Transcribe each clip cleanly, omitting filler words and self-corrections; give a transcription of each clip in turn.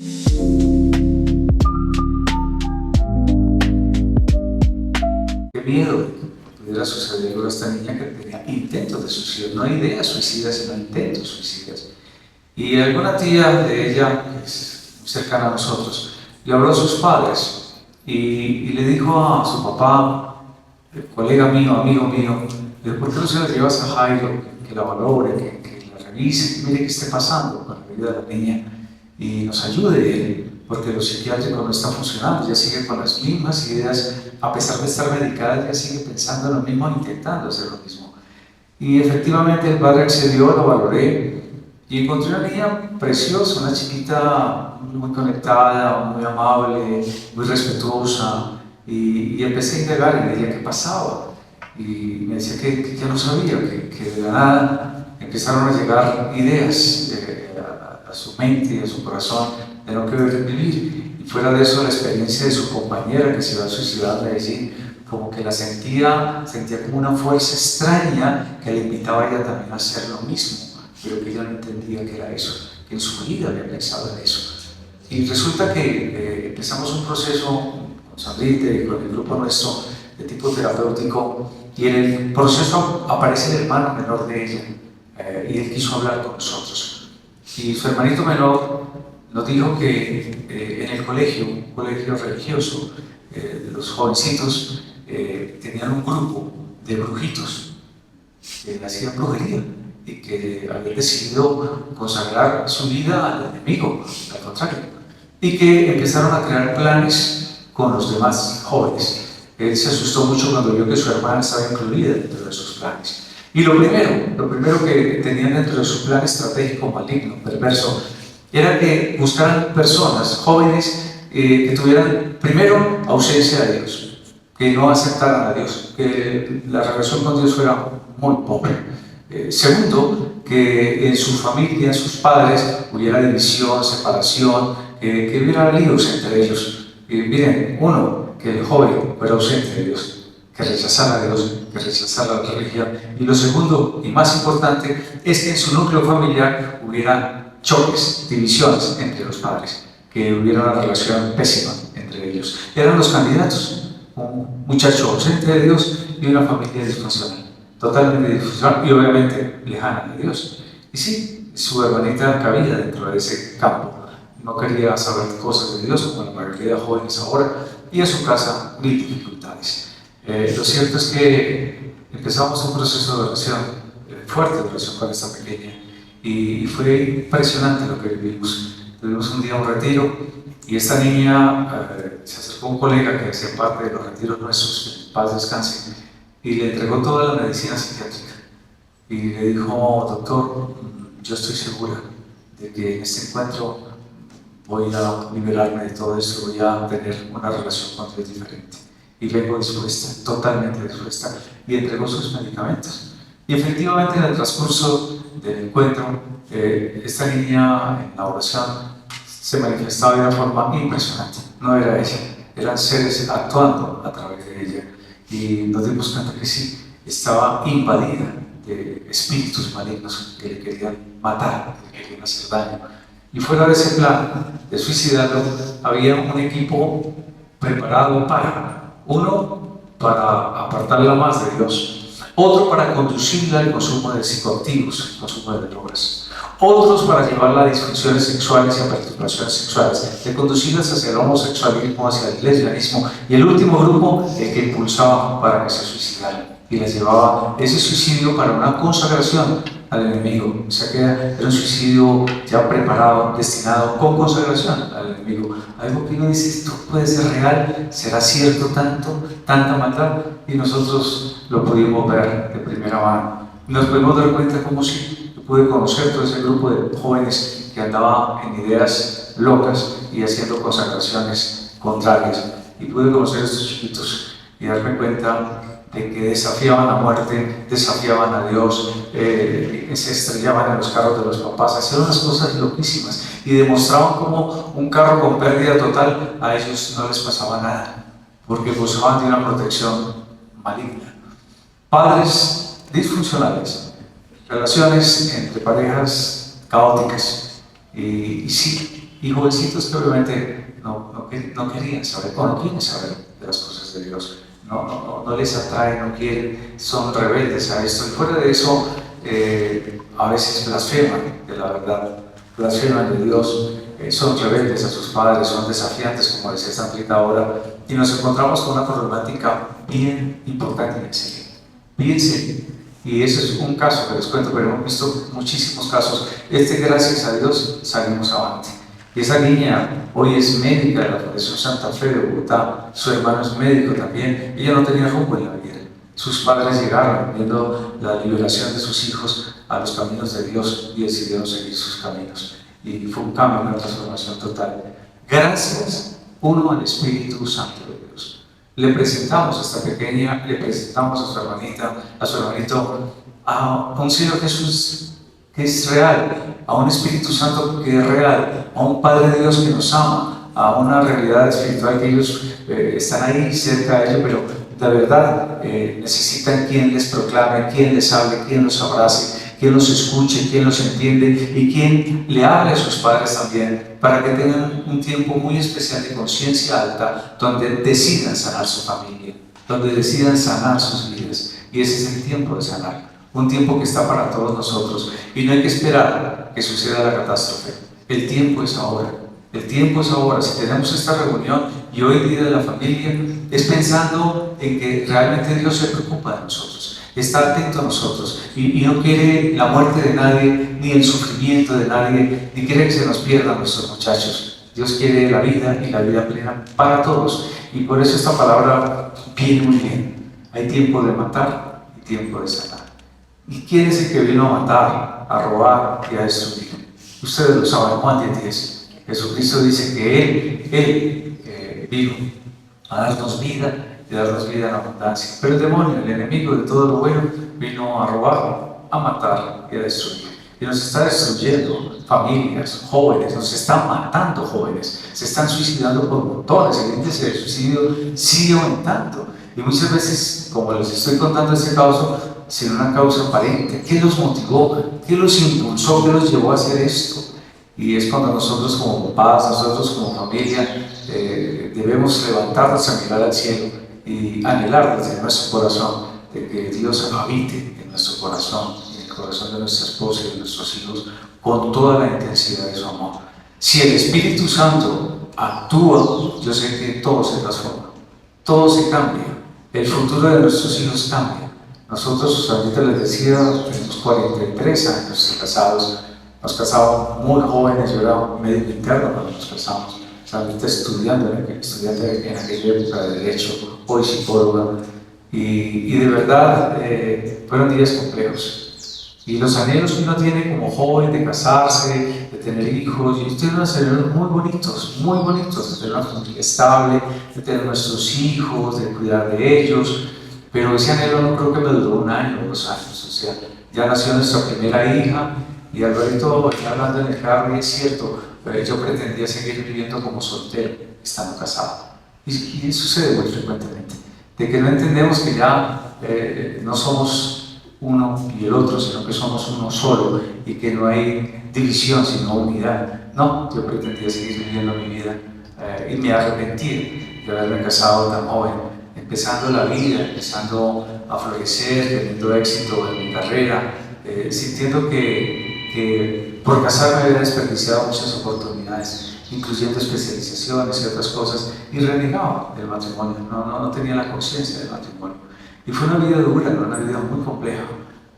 Qué miedo de que pudiera suceder a esta niña que tenía intentos de suicidio, no ideas suicidas, sino intentos suicidas. Y alguna tía de ella, que es muy cercana a nosotros, le habló a sus padres y le dijo a su papá, colega mío, amigo mío, ¿por qué no se la llevas a Jairo, que la valore, que la revise, que mire qué esté pasando con la vida de la niña y nos ayude él? Porque lo psiquiátrico no está funcionando, ya sigue con las mismas ideas, a pesar de estar medicada, ya sigue pensando en lo mismo, intentando hacer lo mismo. Y efectivamente el padre accedió, lo valoré y encontré una niña preciosa, una chiquita muy conectada, muy amable, muy respetuosa, y empecé a indagar en ella qué pasaba. Y me decía que ya no sabía, que de la nada empezaron a llegar ideas a su mente y a su corazón de no querer vivir. Y fuera de eso, la experiencia de su compañera que se iba a suicidar en Medellín, como que la sentía como una fuerza extraña que le invitaba a ella también a hacer lo mismo, pero que ella no entendía que era eso, que en su vida había pensado en eso. Y resulta que empezamos un proceso con Sandrita y con el grupo nuestro de tipo terapéutico, y en el proceso aparece el hermano menor de ella, y él quiso hablar con nosotros. Y su hermanito menor nos dijo que en el colegio, un colegio religioso, los jovencitos tenían un grupo de brujitos que hacían brujería y que habían decidido consagrar su vida al enemigo, al contrario, y que empezaron a crear planes con los demás jóvenes. Él se asustó mucho cuando vio que su hermana estaba incluida dentro de sus planes. Y lo primero que tenían dentro de su plan estratégico, maligno, perverso, era que buscaran personas jóvenes que tuvieran, primero, ausencia de Dios, que no aceptaran a Dios, que la relación con Dios fuera muy pobre. Segundo, que en su familia, en sus padres, hubiera división, separación, que hubiera líos entre ellos. Miren, uno, que el joven fuera ausente de Dios, que rechazara a Dios, que rechazara la religión. Y lo segundo, y más importante, es que en su núcleo familiar hubiera choques, divisiones entre los padres, que hubiera una relación pésima entre ellos. Eran los candidatos, un muchacho ausente de Dios y una familia disfuncional, totalmente disfuncional y obviamente lejana de Dios. Y sí, su hermanita cabía dentro de ese campo. No quería saber cosas de Dios como la mayoría de jóvenes ahora, y en su casa mil dificultades. Lo cierto es que empezamos un proceso de oración fuerte, de oración con esta pequeña, y fue impresionante lo que vivimos. Tuvimos un día un retiro y esta niña se acercó a un colega que hacía parte de los retiros nuestros, que en paz descanse, y le entregó toda la medicina psiquiátrica y le dijo: doctor, yo estoy segura de que en este encuentro voy a liberarme de todo esto, voy a tener una relación con Dios diferente. Y vengo dispuesta, totalmente dispuesta. Y entregó sus medicamentos. Y efectivamente, en el transcurso del encuentro, esta niña en la oración se manifestaba de una forma impresionante. No era ella, eran seres actuando a través de ella. Y nos dimos cuenta que sí, estaba invadida de espíritus malignos que le querían matar, que le querían hacer daño. Y fuera de ese plan de suicidarlo, había un equipo preparado uno, para apartarla más de Dios; otro, para conducirla al consumo de psicoactivos, al consumo de drogas; otros, para llevarla a disfunciones sexuales y a perturbaciones sexuales, de conducirlas hacia el homosexualismo, hacia el lesbianismo; y el último grupo, el que impulsaba para que se suicidara y les llevaba ese suicidio para una consagración al enemigo. O sea que era un suicidio ya preparado, destinado con consagración al enemigo. Algo que uno dice: esto puede ser real, será cierto tanta maldad. Y nosotros lo pudimos ver de primera mano. Nos pudimos dar cuenta como si yo pude conocer todo ese grupo de jóvenes que andaba en ideas locas y haciendo consagraciones contrarias. Y pude conocer a estos chiquitos y darme cuenta de que desafiaban la muerte, desafiaban a Dios, se estrellaban en los carros de los papás, hacían unas cosas loquísimas y demostraban cómo un carro con pérdida total a ellos no les pasaba nada, porque gozaban de una protección maligna. Padres disfuncionales, relaciones entre parejas caóticas, y sí, y jovencitos que obviamente no querían saber, o no quieren saber de las cosas de Dios, no les atrae, no quieren, son rebeldes a esto, y fuera de eso, a veces blasfeman de la verdad, blasfeman de Dios, son rebeldes a sus padres, son desafiantes, como decía esta amplita ahora, y nos encontramos con una problemática bien importante en el serio, bien serio. Y ese es un caso que les cuento, pero hemos visto muchísimos casos. Gracias a Dios, salimos avante. Y esa niña hoy es médica de la Fundación Santa Fe de Bogotá, su hermano es médico también, ella no tenía rumbo en la vida. Sus padres llegaron viendo la liberación de sus hijos a los caminos de Dios y decidieron seguir sus caminos. Y fue un cambio, una transformación total. Gracias, uno, al Espíritu Santo de Dios. Le presentamos a esta pequeña, le presentamos a su hermanita, a su hermanito, a un Señor Jesús que es real, a un Espíritu Santo que es real, a un Padre de Dios que nos ama, a una realidad espiritual que ellos están ahí cerca de ellos, pero de verdad necesitan quien les proclame, quien les hable, quien los abrace, quien los escuche, quien los entiende y quien le hable a sus padres también, para que tengan un tiempo muy especial de conciencia alta, donde decidan sanar su familia, donde decidan sanar sus vidas. Y ese es el tiempo de sanar, un tiempo que está para todos nosotros. Y no hay que esperar que suceda la catástrofe. El tiempo es ahora. El tiempo es ahora. Si tenemos esta reunión y hoy Día de la Familia, es pensando en que realmente Dios se preocupa de nosotros, está atento a nosotros y no quiere la muerte de nadie, ni el sufrimiento de nadie, ni quiere que se nos pierdan nuestros muchachos. Dios quiere la vida y la vida plena para todos. Y por eso esta palabra viene muy bien. Hay tiempo de matar y tiempo de sanar. ¿Y quién es el que vino a matar, a robar y a destruir? Ustedes lo saben, Juan 10:10. Jesucristo dice que Él vino a darnos vida y darnos vida en abundancia. Pero el demonio, el enemigo de todo lo bueno, vino a robar, a matar y a destruir. Y nos está destruyendo familias, jóvenes, nos están matando jóvenes, se están suicidando por montones, el índice de suicidio sigue aumentando. Y muchas veces, como les estoy contando este caso, sin una causa aparente, ¿qué los motivó? ¿Qué los impulsó? ¿Qué los llevó a hacer esto? Y es cuando nosotros como papás, nosotros como familia, debemos levantarnos a mirar al cielo y anhelar desde nuestro corazón de que Dios habite en nuestro corazón, en el corazón de nuestra esposa y de nuestros hijos, con toda la intensidad de su amor. Si el Espíritu Santo actúa, yo sé que todo se transforma, todo se cambia, el futuro de nuestros hijos cambia. Nosotros, ahorita les decía, tenemos 43 años casados. Nos casamos muy jóvenes, yo era médico interno cuando nos casamos, ahorita estudiante en aquella época de Derecho, hoy psicóloga, y de verdad fueron días complejos. Y los anhelos que uno tiene como joven de casarse, de tener hijos, y tiene unos anhelos muy bonitos, de tener una familia estable, de tener nuestros hijos, de cuidar de ellos, pero ese anhelo no creo que me duró 1 año o 2 años, o sea, ya nació nuestra primera hija. Y Alberto venía hablando en el carro y es cierto, yo pretendía seguir viviendo como soltero, estando casado. Y sucede muy frecuentemente, de que no entendemos que ya no somos uno y el otro, sino que somos uno solo y que no hay división, sino unidad. No, yo pretendía seguir viviendo mi vida y me arrepentí de haberme casado tan joven, empezando la vida, empezando a florecer, teniendo éxito en mi carrera, sintiendo que por casarme había desperdiciado muchas oportunidades, incluyendo especializaciones y otras cosas, y renegaba del matrimonio, no tenía la conciencia del matrimonio. Y fue una vida dura, una vida muy compleja,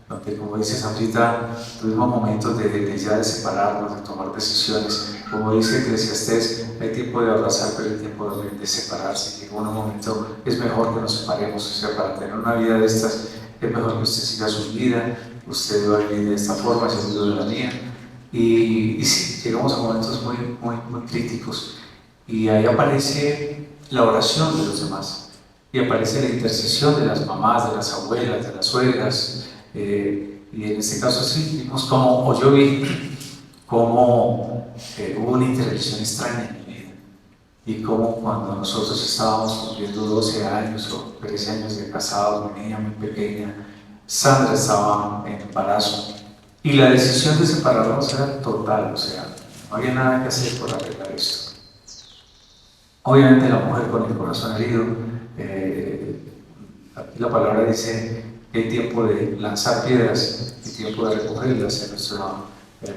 donde, como dice Sandrita, tuvimos momentos de ya de separarnos, de tomar decisiones. Como dice Eclesiastés, hay tiempo de abrazar, pero hay tiempo de separarse. Y en un momento es mejor que nos separemos, o sea, para tener una vida de estas, es mejor que usted siga su vida, usted va a vivir de esta forma, yo vivo de la mía. Y sí, llegamos a momentos muy críticos. Y ahí aparece la oración de los demás. Y aparece la intercesión de las mamás, de las abuelas, de las suegras. Y en este caso sí, vimos como, o yo vi cómo hubo una intervención extraña en mi vida. Y como cuando nosotros estábamos cumpliendo 12 años o 13 años de casados, mi niña muy pequeña, Sandra estaba en embarazo y la decisión de separarnos era total, o sea, No había nada que hacer por arreglar esto. Obviamente la mujer con el corazón herido, aquí la palabra dice que hay tiempo de lanzar piedras y tiempo de recogerlas. En nuestra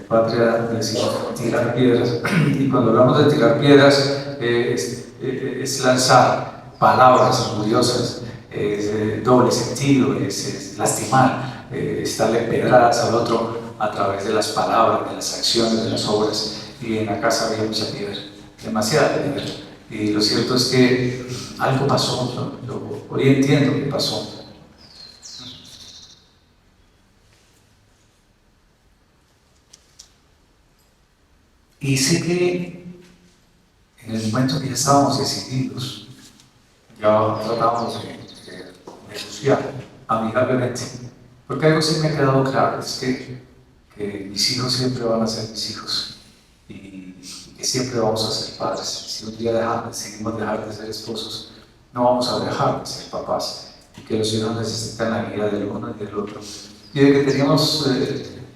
patria decimos tirar piedras, y cuando hablamos de tirar piedras es lanzar palabras injuriosas, es doble sentido, es lastimar, es darle pedradas al otro a través de las palabras, de las acciones, de las obras. Y en la casa había mucha piedra, demasiada piedra. Y lo cierto es que algo pasó, yo hoy entiendo qué pasó. Y sé que en el momento que ya estábamos decididos, ya tratábamos de negociar amigablemente, porque algo sí me ha quedado claro, es que mis hijos siempre van a ser mis hijos y que siempre vamos a ser padres. Si un día decidimos dejar de ser esposos, no vamos a dejar de ser papás, y que los hijos necesitan la guía del uno y del otro, y de que teníamos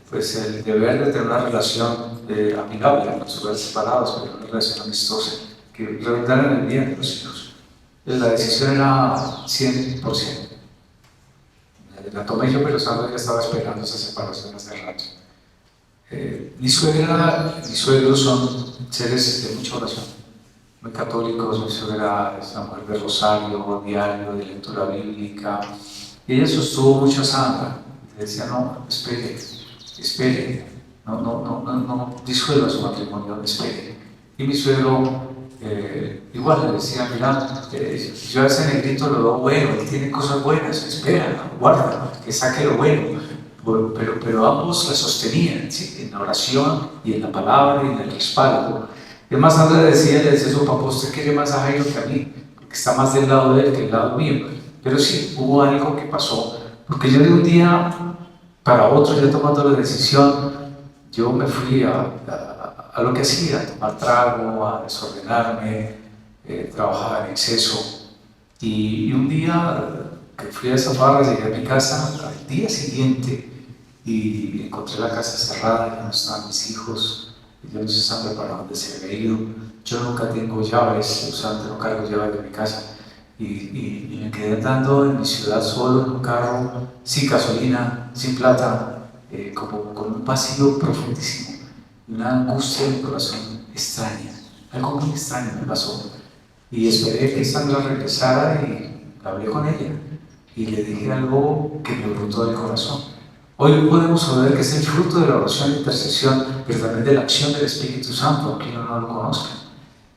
pues el deber de tener una relación amigable, aunque estuvieran separados, pero una relación amistosa que redundara en el bien de los hijos. La decisión era 100%. La tomé yo, pero Sandra ya estaba esperando esa separación hace rato. Mi suegra y mi suegro son seres de mucha oración, muy católicos. Mi suegra es una mujer de rosario diario, de lectura bíblica, y ella sostuvo mucho a Sandra. Le decía, no, espere, no disuelva su matrimonio, espere. Y mi suegro igual le decía, mira, yo a ese negrito lo veo bueno, él tiene cosas buenas, espera, guarda, que saque lo bueno. Pero ambos la sostenían, ¿sí?, en la oración y en la palabra y en el respaldo. Es más, Sandra le decía a su papá, usted quiere más a Jairo que a mí, porque está más del lado de él que del lado mío. Pero sí, hubo algo que pasó, porque yo de un día para otro, ya tomando la decisión, yo me fui a lo que hacía, a tomar trago, a desordenarme, trabajaba en exceso. Y un día que fui a esa farra, llegué a mi casa al día siguiente y encontré la casa cerrada, ya no estaban mis hijos, yo no sé Sandra para dónde se había ido. Yo nunca tengo llaves, usualmente no cargo llaves de mi casa. Y me quedé andando en mi ciudad solo en un carro, sin gasolina, sin plata, como con un vacío profundísimo, una angustia en mi corazón extraña. Algo muy extraño me pasó. Y esperé que Sandra regresara y hablé con ella. Y le dije algo que me brotó del corazón. Hoy podemos saber que es el fruto de la oración de intercesión, pero también de la acción del Espíritu Santo, aunque uno no lo conozca.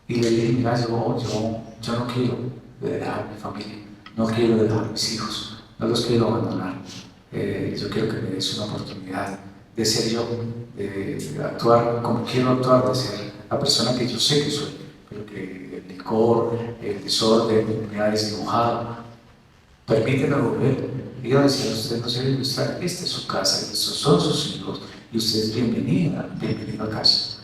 Y le dije, mira, yo no quiero dejar mi familia, no quiero dejar mis hijos, no los quiero abandonar. Yo quiero que me des una oportunidad de ser yo, de actuar como quiero actuar, de ser la persona que yo sé que soy, pero que el licor, el desorden me ha desdibujado. Permíteme volver. Y yo decía, usted no se debe estar, esta es su casa, estos son sus hijos, y usted es bienvenido a casa.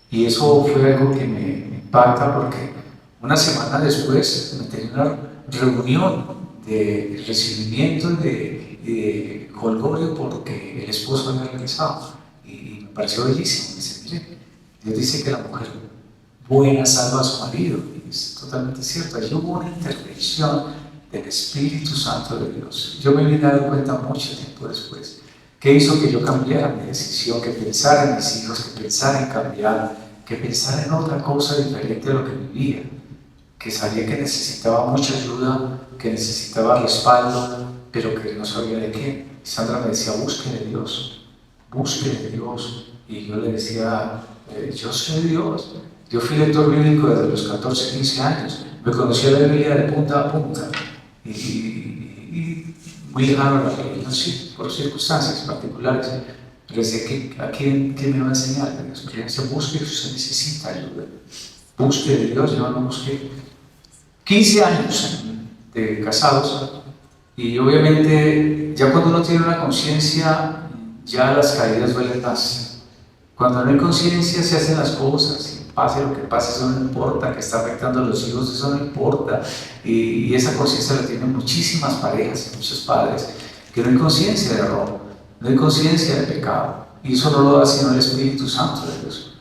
Y eso fue algo que me impacta, porque una semana después me tenía una reunión de recibimiento de jolgorio porque el esposo había regresado, y me pareció bellísimo. Dice, mire, Dios dice que la mujer buena salva a su marido, y es totalmente cierto. Allí hubo una intervención del Espíritu Santo de Dios. Yo me vine a dar cuenta mucho tiempo después que hizo que yo cambiara mi decisión, que pensara en mis hijos, que pensara en cambiar, que pensara en otra cosa diferente a lo que vivía, que sabía que necesitaba mucha ayuda, que necesitaba respaldo, pero que no sabía de qué. Y Sandra me decía, busque de Dios, y yo le decía, yo soy Dios. Yo fui lector bíblico desde los 14, 15 años, me conocía la Biblia de punta a punta, y muy lejano a la religión, sí, por circunstancias particulares. Pero decía, ¿a quién me va a enseñar? Porque decía, busque, usted necesita ayuda. Busque de Dios. Yo no busqué. 15 años de casados, y obviamente ya cuando uno tiene una conciencia, ya las caídas duelen más. Cuando no hay conciencia se hacen las cosas, y pase lo que pase, eso no importa, que está afectando a los hijos, eso no importa. Y esa conciencia la tienen muchísimas parejas, muchos padres, que no hay conciencia de error, no hay conciencia de pecado, y eso no lo da sino el Espíritu Santo de Dios.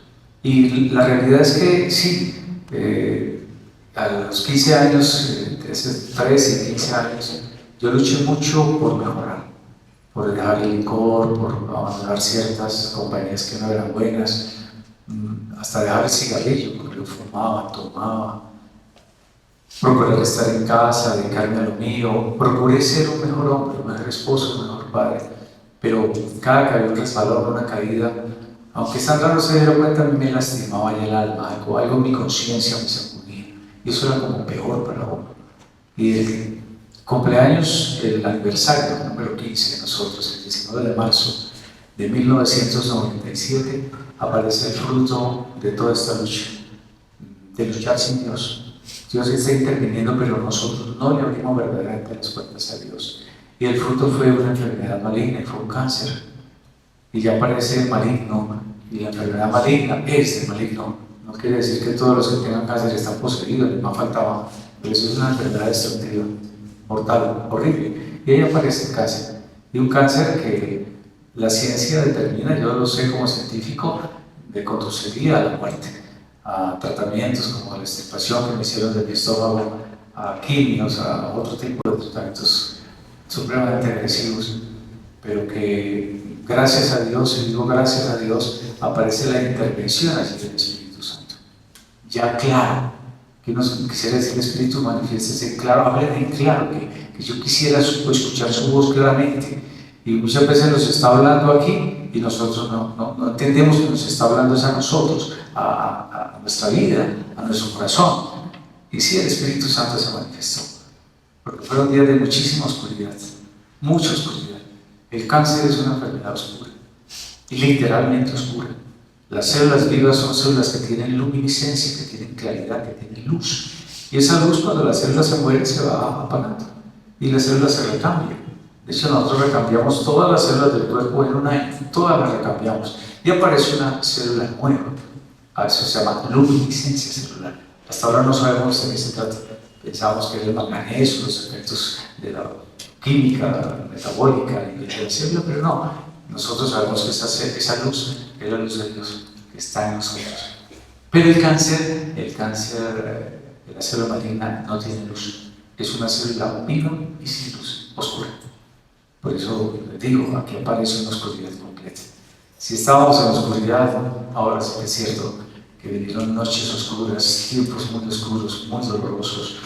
Y la realidad es que sí, a los 15 años, de esos 13 y 15 años, yo luché mucho por mejorar, por dejar el licor, por abandonar ciertas compañías que no eran buenas, hasta dejar el cigarrillo, porque lo fumaba, tomaba, procurar estar en casa, dedicarme a lo mío, procuré ser un mejor hombre, un mejor esposo, un mejor padre, pero cada que había un resbalón, una caída, aunque Sandra no se diera cuenta, a mí me lastimaba ya el alma, algo en mi conciencia me sacudía, y eso era como peor para uno. Y el cumpleaños, el aniversario número 15 de nosotros, el 19 de marzo de 1997, aparece el fruto de toda esta lucha, de luchar sin Dios. Dios está interviniendo, pero nosotros no le abrimos verdaderamente las puertas a Dios. Y el fruto fue una enfermedad maligna, y fue un cáncer. Y ya parece maligno, y la enfermedad maligna es de maligno. No quiere decir que todos los que tengan cáncer están poseídos, ni más faltaba, pero eso es una enfermedad destructiva, mortal, horrible. Y ahí aparece el cáncer. Y un cáncer que la ciencia determina, yo lo sé como científico, de conduciría a la muerte, a tratamientos como la extirpación que me hicieron de mi estómago, a quimios, a otro tipo de tratamientos supremamente agresivos, pero que gracias a Dios, y digo gracias a Dios, aparece la intervención allí del Espíritu Santo. Ya claro, que uno quisiera decir, el Espíritu manifiéstese claro, hable en claro, que yo quisiera escuchar su voz claramente. Y muchas veces nos está hablando aquí y nosotros no entendemos que nos está hablando es a nosotros, a nuestra vida, a nuestro corazón. Y sí, el Espíritu Santo se manifestó, porque fueron días de muchísima oscuridad, mucha oscuridad. El cáncer es una enfermedad oscura, y literalmente oscura. Las células vivas son células que tienen luminiscencia, que tienen claridad, que tienen luz. Y esa luz, cuando la célula se muere, se va apagando y la célula se recambia. De hecho, nosotros recambiamos todas las células del cuerpo en un año, todas las recambiamos. Y aparece una célula nueva. A eso se llama luminiscencia celular. Hasta ahora no sabemos de qué se trata. Pensamos que es el manganeso, los efectos de la química metabólica y de la célula, pero no. Nosotros sabemos que esa luz es la luz de Dios que está en nosotros. Pero el cáncer de la célula maligna no tiene luz. Es una célula viva y sin luz, oscura. Por eso les digo, aquí aparece una oscuridad completa. Si estábamos en la oscuridad, ahora sí que es cierto que vinieron noches oscuras, tiempos muy oscuros, muy dolorosos.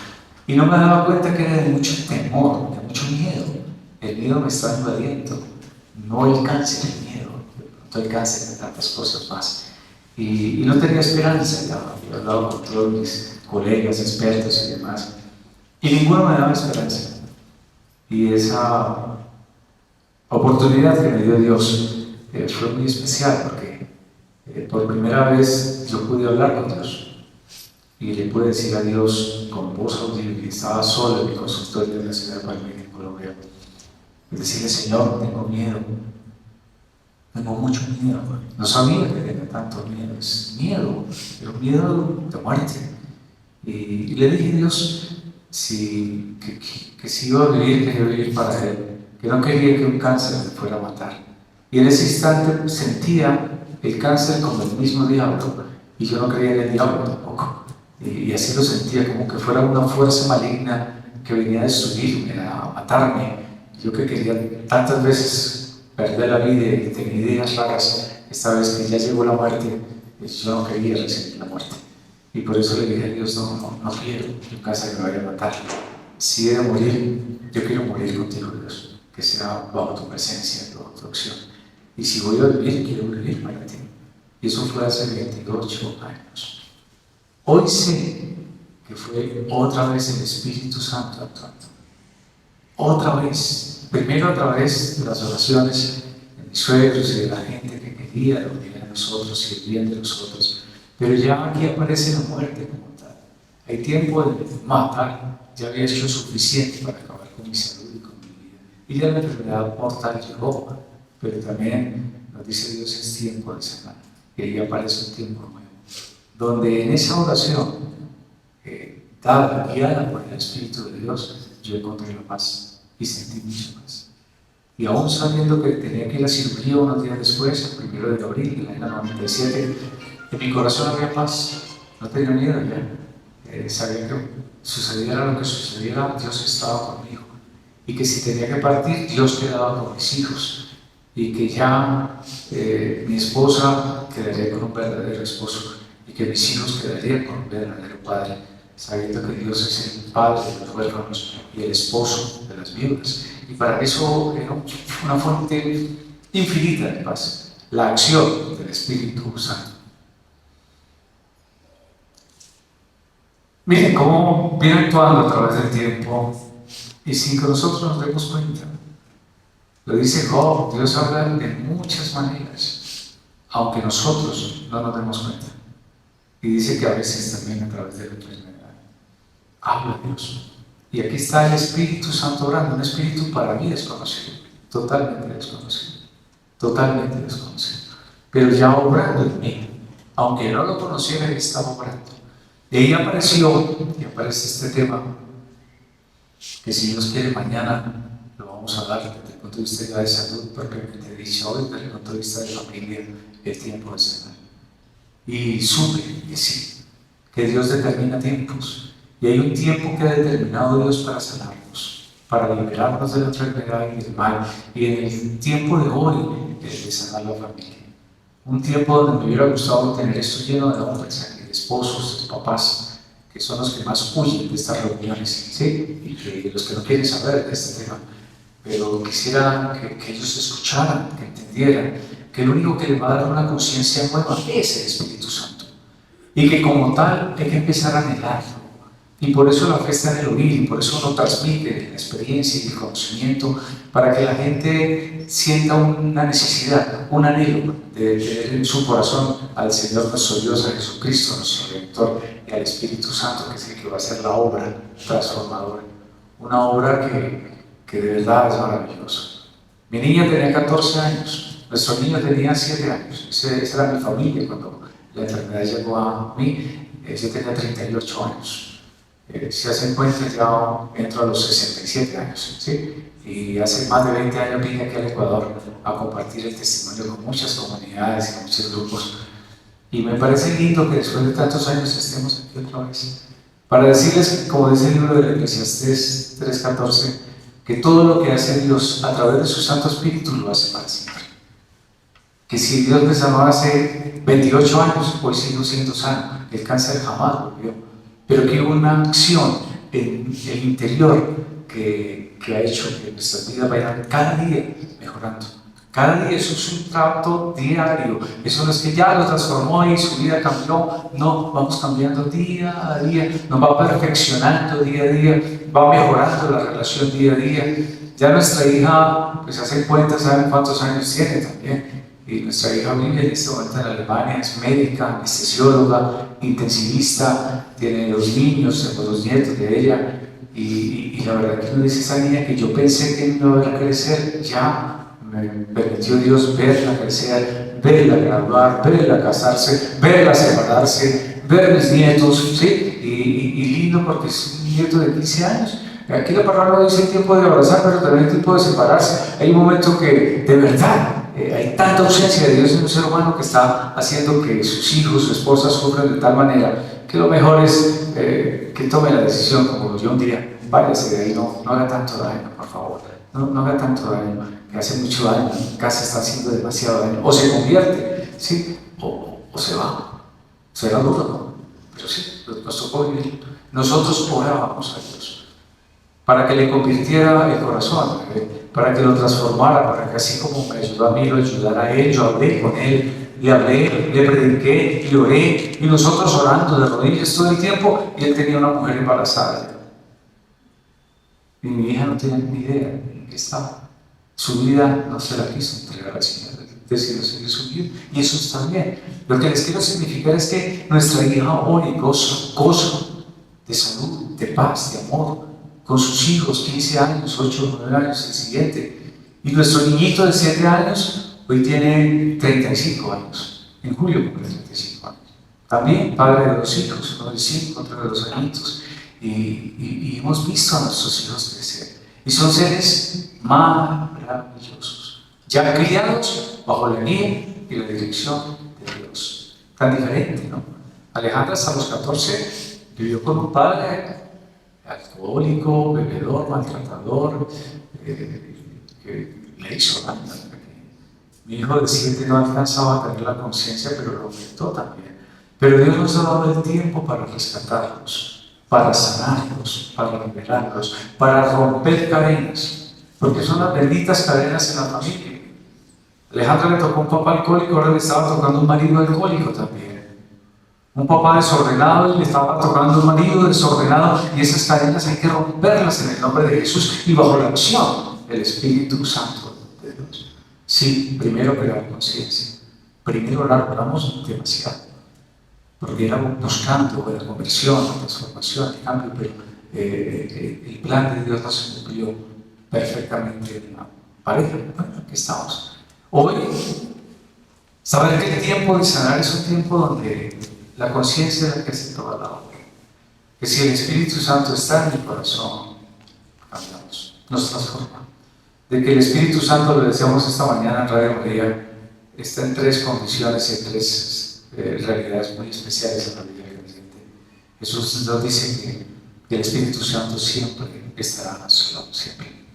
Y no me daba cuenta que era de mucho temor, de mucho miedo. El miedo me está invadiendo, no el cáncer, el miedo. El cáncer de tantas cosas más. Y no tenía esperanza. Yo he hablado con todos mis colegas, expertos y demás, y ninguno me daba esperanza. Y esa oportunidad que me dio Dios fue muy especial, porque por primera vez yo pude hablar con Dios y le pude decir a Dios con voz audible. Estaba solo en mi consultorio en la ciudad de Palmira, en Colombia, y decirle: Señor, tengo miedo, tengo mucho miedo. No sabía que tenía tanto miedo, es miedo, pero miedo de muerte. Y le dije a Dios que si iba a vivir, quería vivir para Él, que no quería que un cáncer me fuera a matar. Y en ese instante sentía el cáncer como el mismo diablo, y yo no creía en el diablo tampoco. Y así lo sentía, como que fuera una fuerza maligna que venía a destruirme, a matarme. Yo que quería tantas veces perder la vida y tenía ideas raras, esta vez que ya llegó la muerte, yo no quería recibir la muerte. Y por eso le dije a Dios: no quiero que un cáncer me vaya a matar. Si he de morir, yo quiero morir contigo, Dios, que sea bajo tu presencia, bajo tu acción. Y si voy a vivir, quiero vivir para ti. Y eso fue hace 28 años. Hoy sé que fue otra vez el Espíritu Santo actuando. Otra vez. Primero a través de las oraciones de mis suegros y de la gente que quería unir a nosotros y el bien de nosotros. Pero ya aquí aparece la muerte como tal. Hay tiempo de matar. Ya había hecho suficiente para acabar con mi salud y con mi vida. Y ya la enfermedad mortal llegó. Pero también nos dice Dios: es tiempo de sanar. Y ahí aparece un tiempo nuevo, donde en esa oración, dada, guiada por el Espíritu de Dios, yo encontré la paz y sentí mucha paz. Y aún sabiendo que tenía que ir a cirugía unos días después, el 1 de abril del año 97, En mi corazón había paz, no tenía miedo ya. Sabía que sucediera lo que sucediera, Dios estaba conmigo. Y que si tenía que partir, Dios quedaba con mis hijos. Y que ya mi esposa quedaría con un verdadero esposo. Y que mis hijos quedarían con un verdadero padre. Sabiendo que Dios es el padre de los huérfanos y el esposo de las viudas. Y para eso era una fuente infinita de paz. La acción del Espíritu Santo. Miren cómo viene actuando a través del tiempo y sin que nosotros nos demos cuenta. Lo dice Job, Dios habla de muchas maneras, aunque nosotros no nos demos cuenta. Y dice que a veces también a través de la enfermedad. Habla Dios. Y aquí está el Espíritu Santo orando, un espíritu para mí desconocido, totalmente desconocido, totalmente desconocido. Pero ya obrando en mí, aunque no lo conociera, Él estaba obrando. Y ahí apareció, y aparece este tema, que si Dios quiere mañana lo vamos a dar desde el punto de vista de salud, propiamente dicho, hoy desde el punto de vista de familia, el tiempo de sanar. Y supe que sí, que Dios determina tiempos, y hay un tiempo que ha determinado Dios para sanarnos, para liberarnos de la enfermedad y del mal, y en el tiempo de hoy es de sanar la familia. Un tiempo donde me hubiera gustado tener esto lleno de hombres, de esposos, de papás, que son los que más huyen de estas reuniones, ¿sí? Y que los que no quieren saber de este tema. Pero quisiera que ellos escucharan, que entendieran que lo único que les va a dar una conciencia nueva es el Espíritu Santo. Y que como tal hay que empezar a anhelarlo. Y por eso la fe está en el oír, y por eso uno transmite la experiencia y el conocimiento para que la gente sienta una necesidad, un anhelo de tener en su corazón al Señor nuestro Dios, a Jesucristo nuestro Redentor y al Espíritu Santo, que es el que va a hacer la obra transformadora. Una obra que de verdad es maravillosa. Mi niña tenía 14 años, nuestro niño tenía 7 años. Esa era mi familia cuando la enfermedad llegó a mí. Yo tenía 38 años. Si hacen cuenta, ya entro a los 67 años, ¿sí? Y hace más de 20 años vine aquí al Ecuador a compartir el testimonio con muchas comunidades y con muchos grupos. Y me parece lindo que después de tantos años estemos aquí otra vez. Para decirles, como dice el libro de Eclesiastés 3:14, que todo lo que hace Dios a través de su Santo Espíritu lo hace para siempre. Que si Dios me sanó hace 28 años, hoy sigo siendo sano. El cáncer jamás volvió. Pero que hubo una acción en el interior que ha hecho que nuestras vidas vayan cada día mejorando. Cada día, eso es un trato diario. Eso no es que ya lo transformó y su vida cambió. No, vamos cambiando día a día, nos va perfeccionando día a día, va mejorando la relación día a día. Ya nuestra hija, pues hace cuenta, ¿saben cuántos años tiene también? Y nuestra hija vive en este momento en Alemania, es médica, anestesióloga, intensivista, tiene 2 niños, tengo 2 nietos de ella, y la verdad que uno dice, esa niña que yo pensé que no iba a ver crecer, ya me permitió Dios verla crecer, verla graduar, verla casarse, verla separarse, ver mis nietos, ¿sí? Y lindo porque es un nieto de 15 años. Aquí la palabra no dice el tiempo de abrazar, pero también el tiempo de separarse. Hay un momento que de verdad hay tanta ausencia de Dios en un ser humano que está haciendo que sus hijos, su esposa sufran de tal manera que lo mejor es que tome la decisión, como yo un día, váyase de ahí, no haga tanto daño, por favor, no haga tanto daño, que hace mucho daño, en casa está haciendo demasiado daño, o se convierte, ¿sí? o se va, será duro, ¿no? Pero sí, nos tocó vivir. Nosotros orábamos a Dios para que le convirtiera el corazón, para que lo transformara, para que así como me ayudó a mí, lo ayudara a él. Yo hablé con él, le hablé, le prediqué, le oré, y nosotros orando de rodillas todo el tiempo, y él tenía una mujer embarazada. Y mi hija no tenía ni idea en qué estaba. Su vida no se la quiso entregar al Señor, decidió seguir su vida, y eso está bien. Lo que les quiero significar es que nuestra hija ora y goza de salud, de paz, de amor, con sus hijos, 15 años, 8, 9 años, el siguiente. Y nuestro niñito de 7 años, hoy tiene 35 años. En julio cumple 35 años. También padre de 2 hijos, uno de 5, otro de 2 añitos. Y hemos visto a nuestros hijos crecer. Y son seres maravillosos, ya criados bajo la guía y la dirección de Dios. tan diferente, ¿no? Alejandra hasta los 14 vivió con un padre alcohólico, bebedor, maltratador, que le hizo daño. Mi hijo de 7 no alcanzaba a tener la conciencia, pero lo aumentó también. Pero Dios nos ha dado el tiempo para rescatarlos, para sanarlos, para liberarlos, para romper cadenas, porque son las benditas cadenas en la familia. Alejandra le tocó un papá alcohólico, ahora le estaba tocando un marido alcohólico también. Un papá desordenado y le estaba tocando un marido desordenado, y esas cadenas hay que romperlas en el nombre de Jesús y bajo la acción del Espíritu Santo de Dios. Sí, primero crear conciencia, primero oramos demasiado, porque era buscando la conversión, la transformación, el cambio, pero el plan de Dios no se cumplió perfectamente en la pareja. Bueno, aquí estamos. Hoy, saber que el tiempo de sanar es un tiempo donde la conciencia es la que hace toda la obra. Que si el Espíritu Santo está en el corazón, cambiamos, nos transforma. De que el Espíritu Santo, lo decíamos esta mañana en Radio María, está en 3 condiciones y en 3 realidades muy especiales en la vida creyente. Jesús nos dice que el Espíritu Santo siempre estará a nuestro lado, siempre.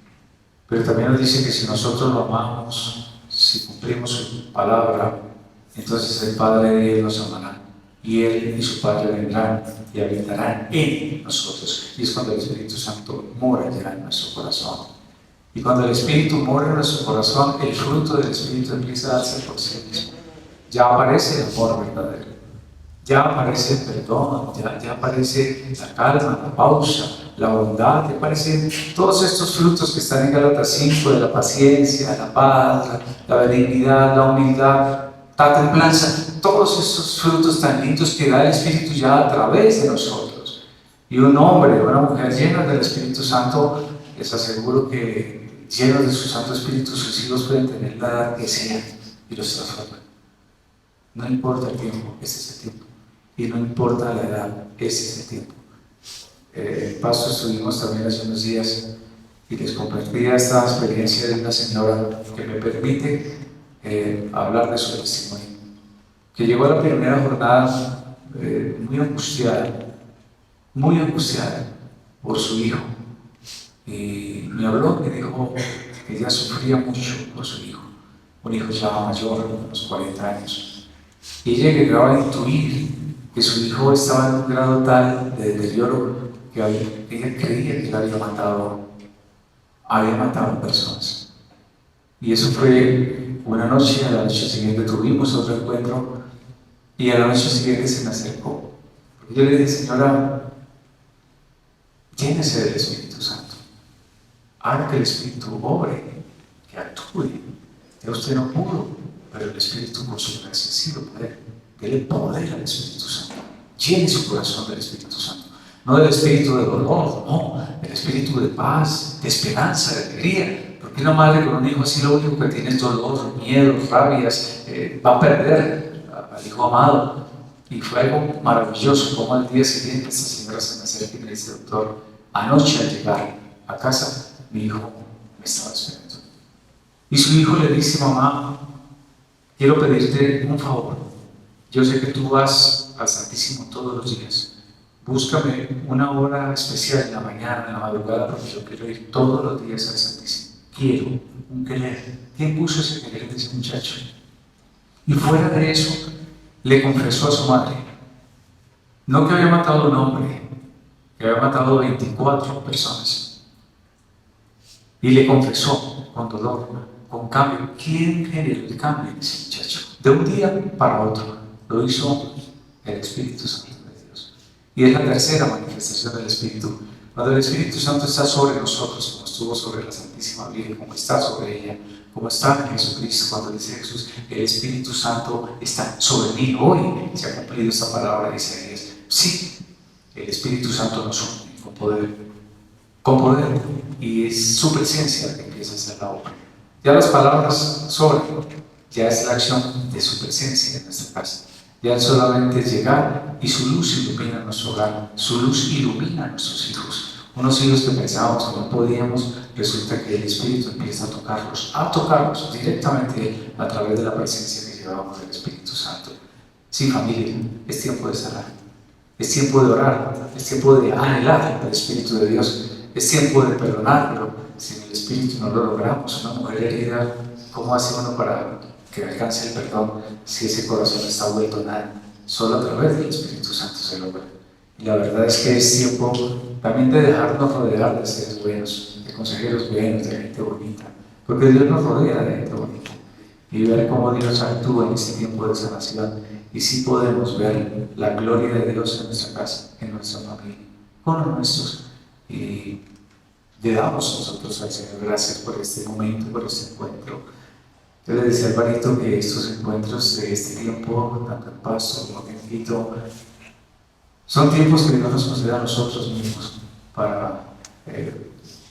Pero también nos dice que si nosotros lo amamos, si cumplimos su palabra, entonces el Padre de Él nos amará, y Él y su Padre vendrán y habitarán en nosotros. Y es cuando el Espíritu Santo mora ya en nuestro corazón. Y cuando el Espíritu mora en nuestro corazón, el fruto del Espíritu empieza a darse por sí mismo. Ya aparece el amor verdadero, ya aparece el perdón, ya aparece la calma, la pausa, la bondad, ya aparecen todos estos frutos que están en Gálatas 5, de la paciencia, la paz, la benignidad, la humildad, la templanza, todos estos frutos tan lindos que da el Espíritu ya a través de nosotros. Y un hombre o una mujer llena del Espíritu Santo, les aseguro que llenos de su Santo Espíritu, sus hijos pueden tener la edad que sea y los transforman. No importa el tiempo, ese es el tiempo. Y no importa la edad, ese es el tiempo. Paso estuvimos también hace unos días y les compartía esta experiencia de una señora que me permite hablar de su testimonio. Que llegó a la primera jornada muy angustiada por su hijo. Y me habló, me dijo que ella sufría mucho por su hijo, un hijo ya mayor, de unos 40 años. Y ella llegaba a intuir que su hijo estaba en un grado tal de deterioro que ella creía que él había matado personas. Y eso fue una noche. A la noche siguiente tuvimos otro encuentro, y a la noche siguiente se me acercó. Yo le dije: señora, llénese del Espíritu Santo. Haga que el Espíritu obre, que actúe. Ya usted no pudo, pero el Espíritu, por su gracia, sí lo puede. Dele poder al Espíritu Santo. Llene su corazón del Espíritu Santo. No del espíritu de dolor, no, del espíritu de paz, de esperanza, de alegría. Porque una madre con un hijo así lo único que tiene es dolor, miedo, rabias, va a perder al hijo amado. Y fue algo maravilloso como al día siguiente esta señora se me acerca y me dice: doctor, anoche al llegar a casa, mi hijo me estaba esperando. Y su hijo le dice: mamá, quiero pedirte un favor. Yo sé que tú vas al Santísimo todos los días. Búscame una hora especial en la mañana, en la madrugada, porque yo quiero ir todos los días al Santísimo. Quiero un querer. ¿Quién puso ese querer de ese muchacho? Y fuera de eso, le confesó a su madre, no que había matado a un hombre, que había matado a 24 personas. Y le confesó con dolor, con cambio. ¿Quién generó el cambio en ese muchacho? De un día para otro. Lo hizo el Espíritu Santo de Dios. Y es la tercera manifestación del Espíritu. Cuando el Espíritu Santo está sobre nosotros, como estuvo sobre la Santísima Virgen, como está sobre ella, como está en Jesucristo. Cuando dice Jesús: el Espíritu Santo está sobre mí. Hoy se ha cumplido esta palabra de Isaías. Sí, el Espíritu Santo nos une con poder, y es su presencia la que empieza a hacer la obra. Ya las palabras sobran, ya es la acción de su presencia en nuestra casa. Ya solamente es llegar y su luz ilumina nuestro hogar, su luz ilumina a nuestros hijos. Unos hijos que pensábamos que no podíamos, resulta que el Espíritu empieza a tocarlos directamente a través de la presencia que llevamos del Espíritu Santo. Sí, familia, es tiempo de cerrar. Es tiempo de orar, es tiempo de anhelar el Espíritu de Dios, es tiempo de perdonar, pero si en el Espíritu no lo logramos, una mujer herida, ¿cómo hace uno para que alcance el perdón si ese corazón está vuelto nada? Solo a través del Espíritu Santo se logra. Y la verdad es que es tiempo también de dejarnos rodear de seres buenos, de consejeros buenos, de gente bonita, porque Dios nos rodea de gente bonita. Y ver cómo Dios actúa en ese tiempo de sanación. Y sí podemos ver la gloria de Dios en nuestra casa, en nuestra familia, con los nuestros. Y le damos nosotros al Señor gracias por este momento, por este encuentro. Yo le decía al Barito que estos encuentros de este tiempo, tanto en Pasto como en Quito, son tiempos que Dios nos concede a nosotros mismos para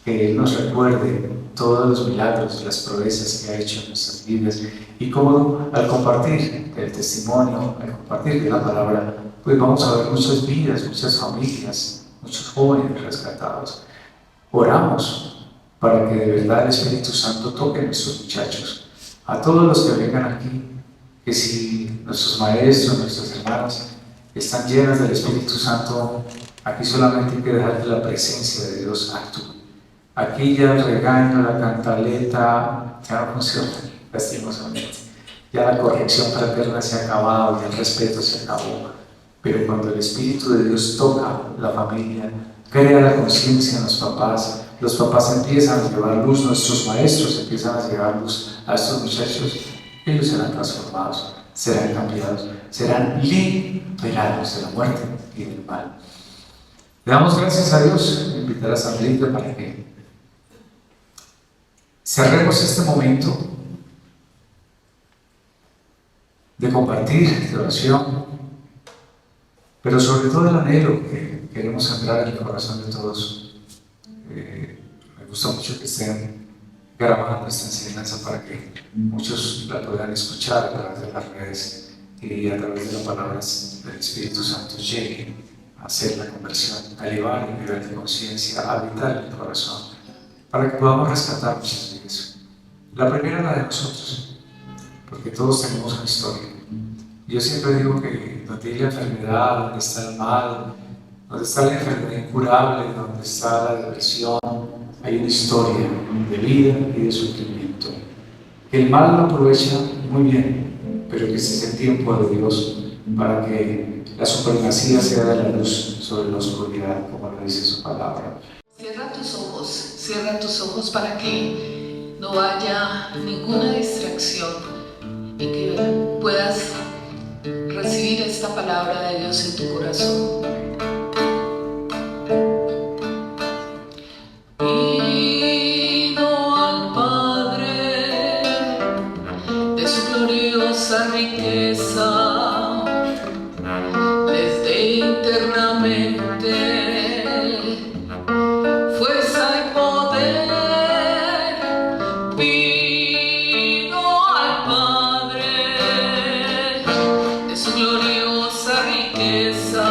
que Él nos recuerde todos los milagros y las proezas que ha hecho en nuestras vidas y cómo al compartir el testimonio, al compartir la palabra, pues vamos a ver muchas vidas, muchas familias, muchos jóvenes rescatados. Oramos para que de verdad el Espíritu Santo toque a nuestros muchachos, a todos los que vengan aquí, que si nuestros maestros, nuestras hermanas están llenas del Espíritu Santo, aquí solamente hay que dejar que la presencia de Dios actúe. Aquí ya el regaño, la cantaleta ya no funciona, lastimosamente. Ya la corrección fraterna se ha acabado, ya el respeto se acabó. Pero cuando el Espíritu de Dios toca la familia, crea la conciencia en los papás empiezan a llevar luz, nuestros maestros empiezan a llevar luz a estos muchachos, ellos serán transformados, serán cambiados, serán liberados de la muerte y del mal. Le damos gracias a Dios, invitar a Sandrita para que cerremos este momento de compartir, de oración, pero sobre todo el anhelo que queremos sembrar en el corazón de todos. Me gusta mucho que estén grabando esta enseñanza para que muchos la puedan escuchar a través de las redes y a través de las palabras del Espíritu Santo lleguen a hacer la conversión, a elevar el nivel de conciencia, a habitar el corazón, para que podamos rescatar muchas vidas. La primera la de nosotros, porque todos tenemos una historia. Yo siempre digo que donde hay la enfermedad, donde está el mal, donde está la enfermedad incurable, donde está la depresión, hay una historia de vida y de sufrimiento. Que el mal lo aprovecha muy bien, pero que este es el tiempo de Dios para que la supremacía sea de la luz sobre la oscuridad, como lo dice su palabra. Cierra tus ojos para que no haya ninguna distracción y que puedas recibir esta palabra de Dios en tu corazón. Pido al Padre de su gloriosa riqueza, desde internamente fuerza y poder. Pido al Padre de su gloriosa riqueza,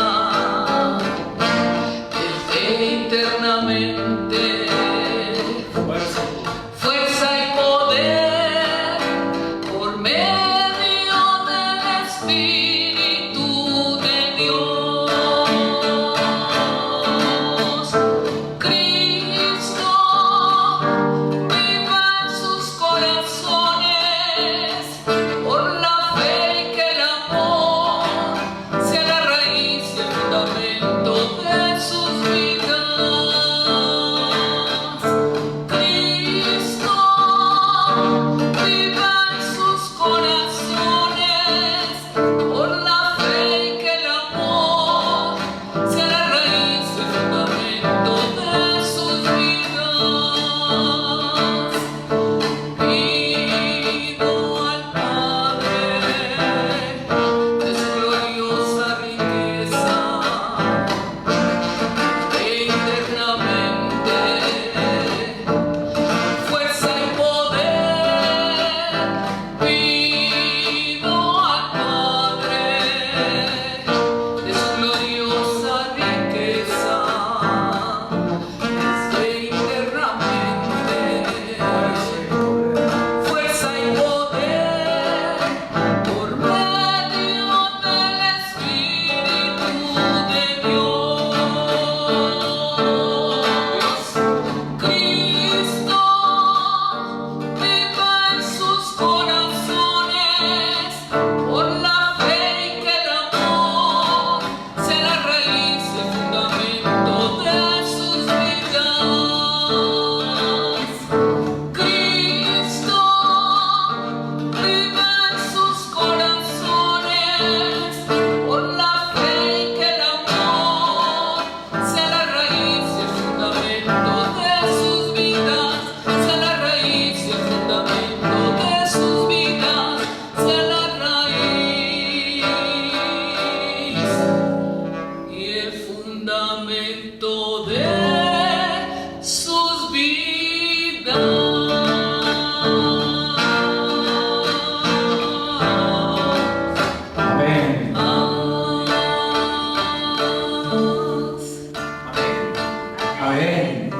fundamento de sus vidas. Amén. Amén. Amén.